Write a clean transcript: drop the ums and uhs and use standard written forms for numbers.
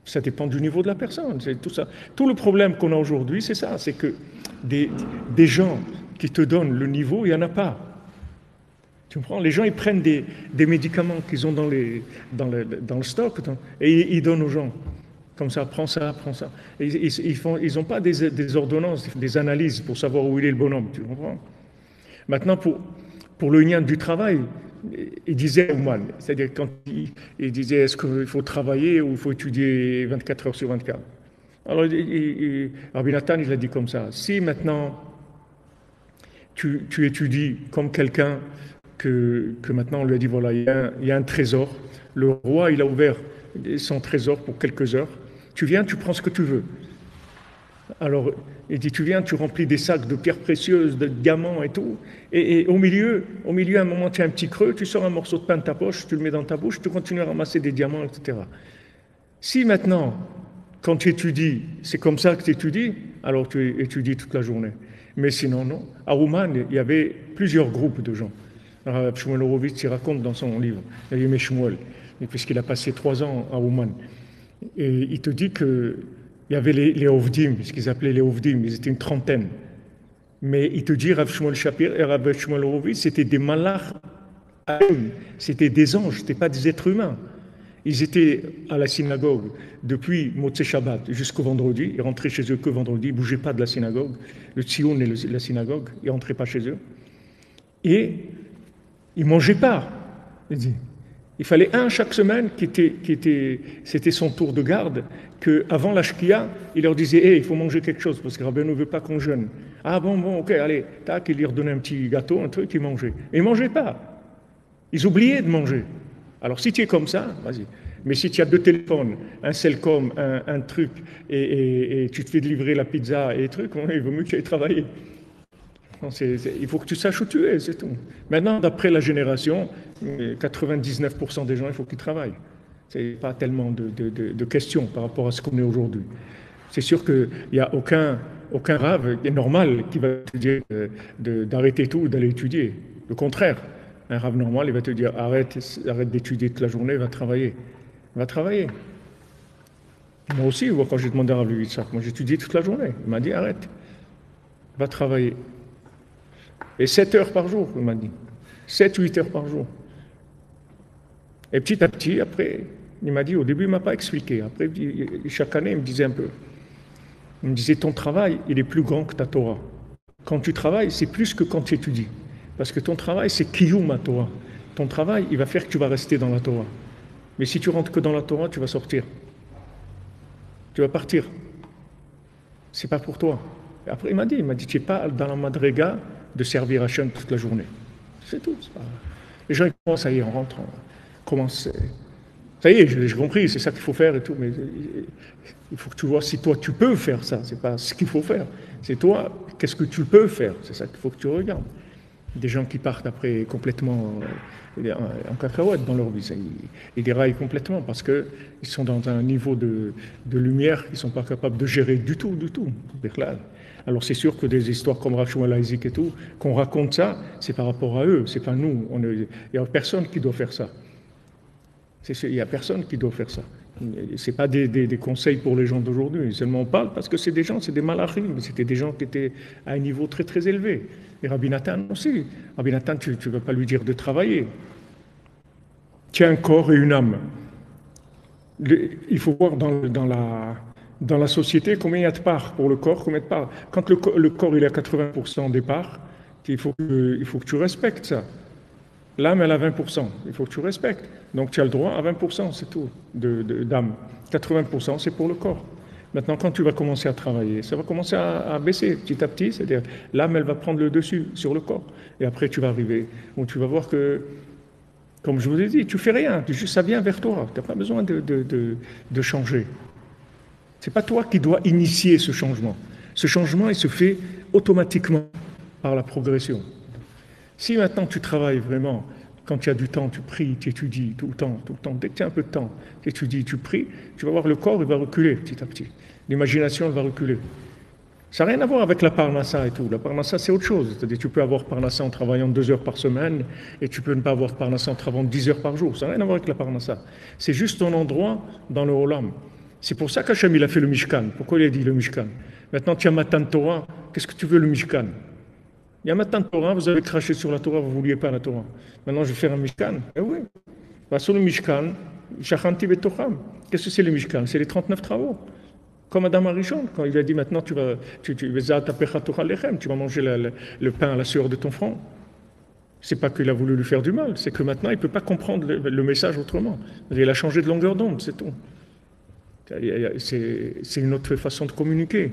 Ça dépend du niveau de la personne, c'est tout ça. Tout le problème qu'on a aujourd'hui, c'est ça, c'est que des, des gens qui te donnent le niveau, il n'y en a pas. Tu comprends? Les gens, ils prennent des médicaments qu'ils ont dans le stock et ils donnent aux gens. Comme ça, prends ça, prends ça. Et ils n'ont pas des ordonnances, des analyses pour savoir où il est le bonhomme. Tu comprends? Maintenant, pour le lien du travail, il disait au mal, c'est-à-dire quand il disait est-ce qu'il faut travailler ou il faut étudier 24 heures sur 24. Alors, Rabbi Nathan, il a dit comme ça, si maintenant tu étudies comme quelqu'un que maintenant on lui a dit voilà, il y a un trésor, le roi il a ouvert son trésor pour quelques heures, tu viens, tu prends ce que tu veux. Alors, il dit, tu viens, tu remplis des sacs de pierres précieuses, de diamants et tout, et au milieu, à un moment, tu as un petit creux, tu sors un morceau de pain de ta poche, tu le mets dans ta bouche, tu continues à ramasser des diamants, etc. Si maintenant, quand tu étudies, c'est comme ça que tu étudies, alors tu étudies toute la journée. Mais sinon, non. À Ouman, il y avait plusieurs groupes de gens. Alors, Shmuel Horowitz, il raconte dans son livre, il aimait Shmuel, puisqu'il a passé 3 ans à Ouman. Et il te dit que il y avait les Ovdim, ce qu'ils appelaient les Ovdim, ils étaient une trentaine. Mais il te dit, Rav Shmuel Shapir et Rav Shmuel Horowitz, c'était des malach, c'était des anges, c'était pas des êtres humains. Ils étaient à la synagogue depuis Motzei Shabbat jusqu'au vendredi. Ils rentraient chez eux que vendredi. Ils ne bougeaient pas de la synagogue. Le tzion et la synagogue, ils ne rentraient pas chez eux. Et ils ne mangeaient pas. Il fallait un chaque semaine c'était son tour de garde, qu'avant la shkia, il leur disait hey, il faut manger quelque chose parce que Rabbi ne veut pas qu'on jeûne. Ah bon, ok, allez, tac, il leur donnait un petit gâteau, un truc, ils mangeaient. Et ils ne mangeaient pas. Ils oubliaient de manger. Alors si tu es comme ça, vas-y. Mais si tu as 2 téléphones, un Cellcom, un truc, et tu te fais livrer la pizza et les trucs, il vaut mieux que tu ailles travailler. Non, il faut que tu saches où tu es, c'est tout. Maintenant, d'après la génération, 99% des gens, il faut qu'ils travaillent. C'est pas tellement de questions par rapport à ce qu'on est aujourd'hui. C'est sûr qu'il n'y a aucun rave normal qui va te dire d'arrêter tout, d'aller étudier. Le contraire. Un rave normal, il va te dire arrête d'étudier toute la journée, va travailler. Va travailler. Moi aussi, quand j'ai demandé à Rav Yitzhak, moi j'étudiais toute la journée. Il m'a dit arrête, va travailler. Et 7 heures par jour, il m'a dit. 7-8 heures par jour. Et petit à petit, après, il m'a dit, au début, il ne m'a pas expliqué. Après, chaque année, il me disait un peu. Il me disait, ton travail, il est plus grand que ta Torah. Quand tu travailles, c'est plus que quand tu étudies. Parce que ton travail, c'est Kiyum à Torah. Ton travail, il va faire que tu vas rester dans la Torah. Mais si tu rentres que dans la Torah, tu vas sortir. Tu vas partir. C'est pas pour toi. Et après, il m'a dit, tu n'es pas dans la madrega de servir Hachem toute la journée. C'est tout. Les gens, ils commencent, ça y est, on rentre, on commence. Ça y est, j'ai compris, c'est ça qu'il faut faire et tout, mais il faut que tu vois si toi, tu peux faire ça. C'est pas ce qu'il faut faire. C'est toi, qu'est-ce que tu peux faire. C'est ça qu'il faut que tu regardes. Des gens qui partent après complètement en cacahuète dans leur vie. Ils déraillent complètement parce qu'ils sont dans un niveau de lumière qu'ils ne sont pas capables de gérer du tout. Alors c'est sûr que des histoires comme Rav Shmuel Isaac et tout, qu'on raconte ça, c'est par rapport à eux, c'est pas nous. Il n'y a personne qui doit faire ça. Il n'y a personne qui doit faire ça. Ce n'est pas des conseils pour les gens d'aujourd'hui. Seulement on parle parce que c'est des gens, c'est des malachim, c'était des gens qui étaient à un niveau très très élevé. Et Rabbi Nathan aussi. Rabbi Nathan, tu ne vas pas lui dire de travailler. Tu as un corps et une âme. Il faut voir dans la société combien il y a de parts pour le corps, combien de parts. Quand le corps il est à 80% des parts, il faut que tu respectes ça. L'âme, elle a 20%. Il faut que tu respectes. Donc, tu as le droit à 20%, c'est tout, d'âme. 80%, c'est pour le corps. Maintenant, quand tu vas commencer à travailler, ça va commencer à baisser petit à petit. C'est-à-dire, l'âme, elle va prendre le dessus sur le corps. Et après, tu vas arriver où tu vas voir que, comme je vous ai dit, tu fais rien. Ça vient vers toi. Tu n'as pas besoin de changer. Ce n'est pas toi qui dois initier ce changement. Ce changement, il se fait automatiquement par la progression. Si maintenant tu travailles vraiment, quand tu as du temps, tu pries, tu étudies tout le temps, dès que tu as un peu de temps, tu étudies, tu pries, tu vas voir le corps, il va reculer petit à petit. L'imagination, elle va reculer. Ça n'a rien à voir avec la parnassa et tout. La parnassa, c'est autre chose. C'est-à-dire tu peux avoir parnassa en travaillant 2 heures par semaine et tu peux ne pas avoir parnassa en travaillant 10 heures par jour. Ça n'a rien à voir avec la parnassa. C'est juste ton endroit dans le olam. C'est pour ça qu'Hachem il a fait le Mishkan. Pourquoi il a dit le Mishkan? Maintenant, tu as Matan Torah. Qu'est-ce que tu veux le Mishkan? Il y a Matan Torah, vous avez craché sur la Torah, vous ne vouliez pas la Torah. Maintenant, je vais faire un Mishkan. Eh oui. Sur le Mishkan, Shachanti Betocham. Qu'est-ce que c'est le Mishkan? C'est les 39 travaux. Comme Adam Arishon, quand il a dit maintenant tu vas manger le pain à la sueur de ton front. C'est pas qu'il a voulu lui faire du mal, c'est que maintenant il ne peut pas comprendre le message autrement. Il a changé de longueur d'onde, c'est tout. C'est une autre façon de communiquer.